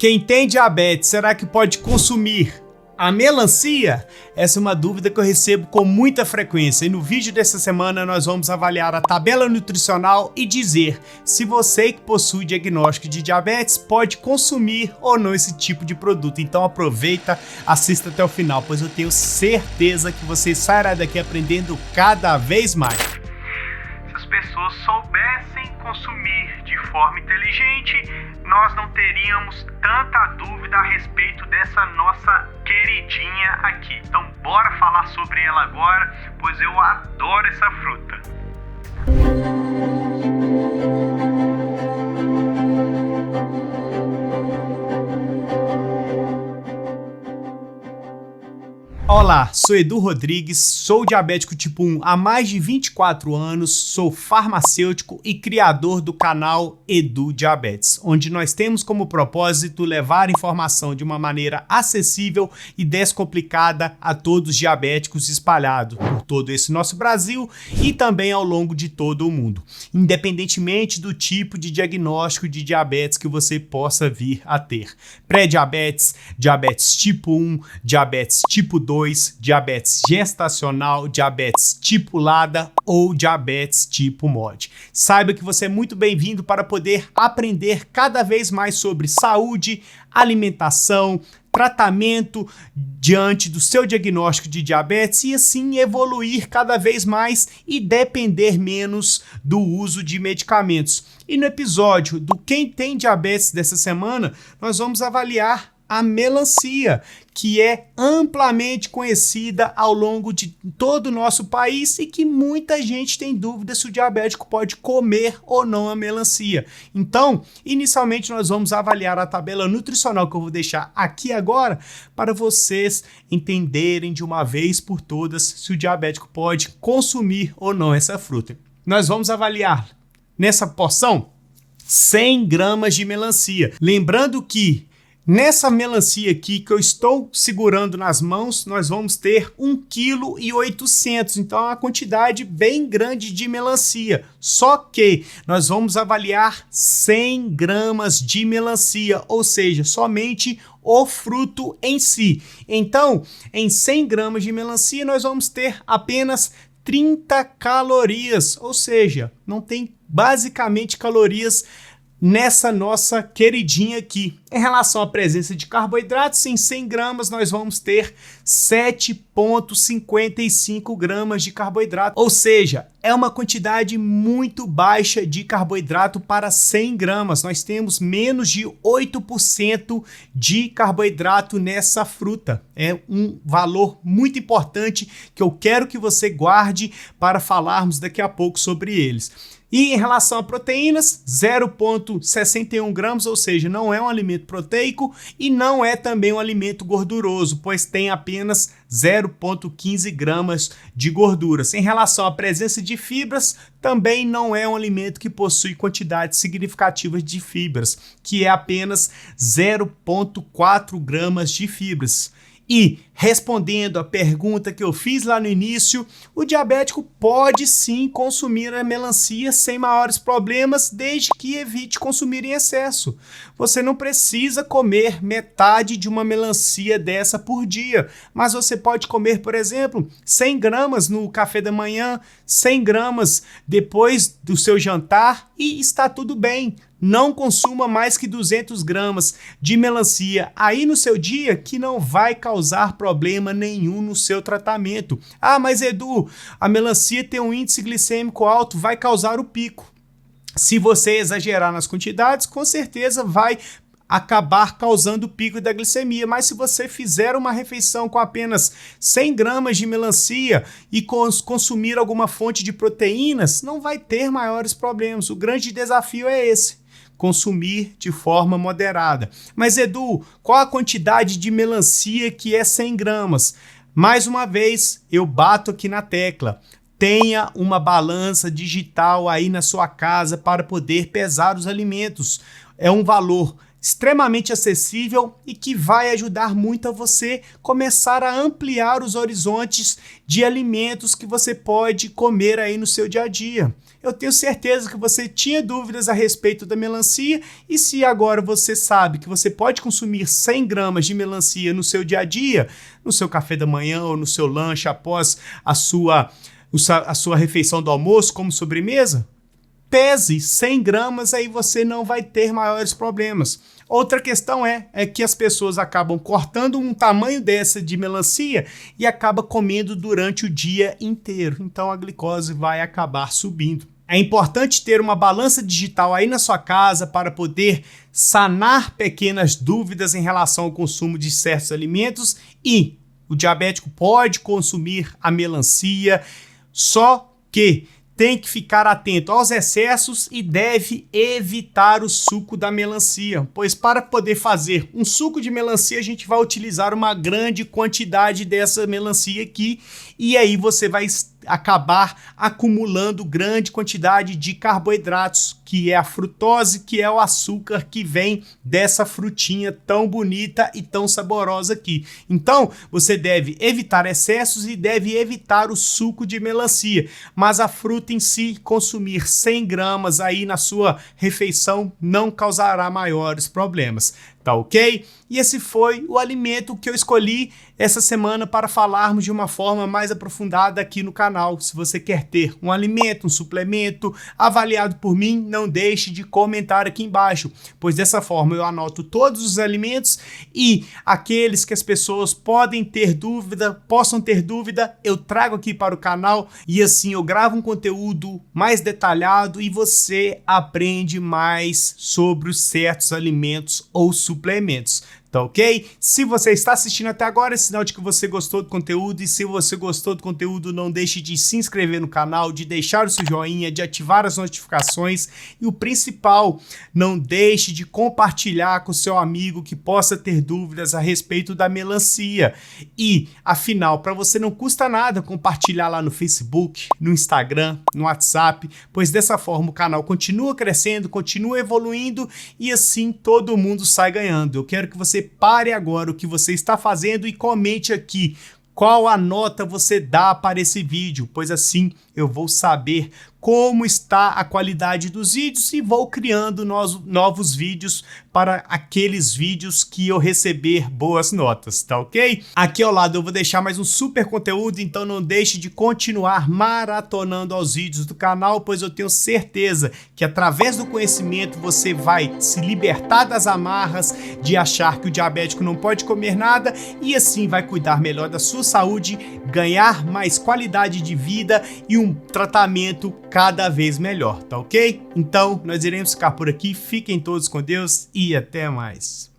Quem tem diabetes, será que pode consumir a melancia? Essa é uma dúvida que eu recebo com muita frequência e no vídeo dessa semana nós vamos avaliar a tabela nutricional e dizer se você que possui diagnóstico de diabetes pode consumir ou não esse tipo de produto. Então aproveita, assista até o final, pois eu tenho certeza que você sairá daqui aprendendo cada vez mais. Se as pessoas soubessem consumir de forma inteligente, nós não teríamos tanta dúvida a respeito dessa nossa queridinha aqui. Então bora falar sobre ela agora, pois eu adoro essa fruta. Olá, sou Edu Rodrigues, sou diabético tipo 1 há mais de 24 anos, sou farmacêutico e criador do canal Edu Diabetes, onde nós temos como propósito levar informação de uma maneira acessível e descomplicada a todos os diabéticos espalhados por todo esse nosso Brasil e também ao longo de todo o mundo, independentemente do tipo de diagnóstico de diabetes que você possa vir a ter. Pré-diabetes, diabetes tipo 1, diabetes tipo 2, diabetes gestacional, diabetes tipo LADA ou diabetes tipo MOD. Saiba que você é muito bem-vindo para poder aprender cada vez mais sobre saúde, alimentação, tratamento diante do seu diagnóstico de diabetes e assim evoluir cada vez mais e depender menos do uso de medicamentos. E no episódio do Quem Tem Diabetes dessa semana, nós vamos avaliar a melancia, que é amplamente conhecida ao longo de todo o nosso país e que muita gente tem dúvida se o diabético pode comer ou não a melancia. Então, inicialmente nós vamos avaliar a tabela nutricional que eu vou deixar aqui agora para vocês entenderem de uma vez por todas se o diabético pode consumir ou não essa fruta. Nós vamos avaliar nessa porção 100 gramas de melancia. Lembrando que nessa melancia aqui que eu estou segurando nas mãos, nós vamos ter 1,8 kg, então é uma quantidade bem grande de melancia. Só que nós vamos avaliar 100 gramas de melancia, ou seja, somente o fruto em si. Então, em 100 gramas de melancia, nós vamos ter apenas 30 calorias, ou seja, não tem basicamente calorias nessa nossa queridinha aqui. Em relação à presença de carboidratos, em 100 gramas nós vamos ter 7,55 gramas de carboidrato, ou seja, é uma quantidade muito baixa de carboidrato para 100 gramas. Nós temos menos de 8% de carboidrato nessa fruta. É um valor muito importante que eu quero que você guarde para falarmos daqui a pouco sobre eles. E em relação a proteínas, 0,61 gramas, ou seja, não é um alimento proteico e não é também um alimento gorduroso, pois tem apenas 0,15 gramas de gorduras. Em relação à presença de fibras, também não é um alimento que possui quantidades significativas de fibras, que é apenas 0,4 gramas de fibras. E, respondendo à pergunta que eu fiz lá no início, o diabético pode sim consumir a melancia sem maiores problemas, desde que evite consumir em excesso. Você não precisa comer metade de uma melancia dessa por dia, mas você pode comer, por exemplo, 100 gramas no café da manhã, 100 gramas depois do seu jantar e está tudo bem. Não consuma mais que 200 gramas de melancia aí no seu dia, que não vai causar problema nenhum no seu tratamento. Ah, mas Edu, a melancia tem um índice glicêmico alto, vai causar o pico. Se você exagerar nas quantidades, com certeza vai acabar causando o pico da glicemia, mas se você fizer uma refeição com apenas 100 gramas de melancia e consumir alguma fonte de proteínas, não vai ter maiores problemas. O grande desafio é esse: consumir de forma moderada. Mas Edu, qual a quantidade de melancia que é 100 gramas? Mais uma vez, eu bato aqui na tecla. Tenha uma balança digital aí na sua casa para poder pesar os alimentos. É um valor extremamente acessível e que vai ajudar muito a você começar a ampliar os horizontes de alimentos que você pode comer aí no seu dia a dia. Eu tenho certeza que você tinha dúvidas a respeito da melancia e se agora você sabe que você pode consumir 100 gramas de melancia no seu dia a dia, no seu café da manhã ou no seu lanche após a sua refeição do almoço como sobremesa, pese 100 gramas, aí você não vai ter maiores problemas. Outra questão é que as pessoas acabam cortando um tamanho dessa de melancia e acabam comendo durante o dia inteiro. Então a glicose vai acabar subindo. É importante ter uma balança digital aí na sua casa para poder sanar pequenas dúvidas em relação ao consumo de certos alimentos e o diabético pode consumir a melancia, só que tem que ficar atento aos excessos e deve evitar o suco da melancia, pois para poder fazer um suco de melancia a gente vai utilizar uma grande quantidade dessa melancia aqui e aí você vai acabar acumulando grande quantidade de carboidratos, que é a frutose, que é o açúcar que vem dessa frutinha tão bonita e tão saborosa aqui. Então, você deve evitar excessos e deve evitar o suco de melancia, mas a fruta em si, consumir 100 gramas aí na sua refeição não causará maiores problemas. Tá ok? E esse foi o alimento que eu escolhi essa semana para falarmos de uma forma mais aprofundada aqui no canal. Se você quer ter um alimento, um suplemento avaliado por mim, não deixe de comentar aqui embaixo, pois dessa forma eu anoto todos os alimentos e aqueles que as pessoas possam ter dúvida, eu trago aqui para o canal e assim eu gravo um conteúdo mais detalhado e você aprende mais sobre os certos alimentos ou suplementos. Tá ok? Se você está assistindo até agora, é sinal de que você gostou do conteúdo e se você gostou do conteúdo, não deixe de se inscrever no canal, de deixar o seu joinha, de ativar as notificações e o principal, não deixe de compartilhar com seu amigo que possa ter dúvidas a respeito da melancia. E, afinal, para você não custa nada compartilhar lá no Facebook, no Instagram, no WhatsApp, pois dessa forma o canal continua crescendo, continua evoluindo e assim todo mundo sai ganhando. Eu quero que você pare agora o que você está fazendo e comente aqui qual a nota você dá para esse vídeo, pois assim eu vou saber como está a qualidade dos vídeos e vou criando novos vídeos para aqueles vídeos que eu receber boas notas, tá ok? Aqui ao lado eu vou deixar mais um super conteúdo, então não deixe de continuar maratonando aos vídeos do canal, pois eu tenho certeza que através do conhecimento você vai se libertar das amarras de achar que o diabético não pode comer nada e assim vai cuidar melhor da sua saúde, ganhar mais qualidade de vida e um tratamento cada vez melhor, tá ok? Então, nós iremos ficar por aqui, fiquem todos com Deus e até mais.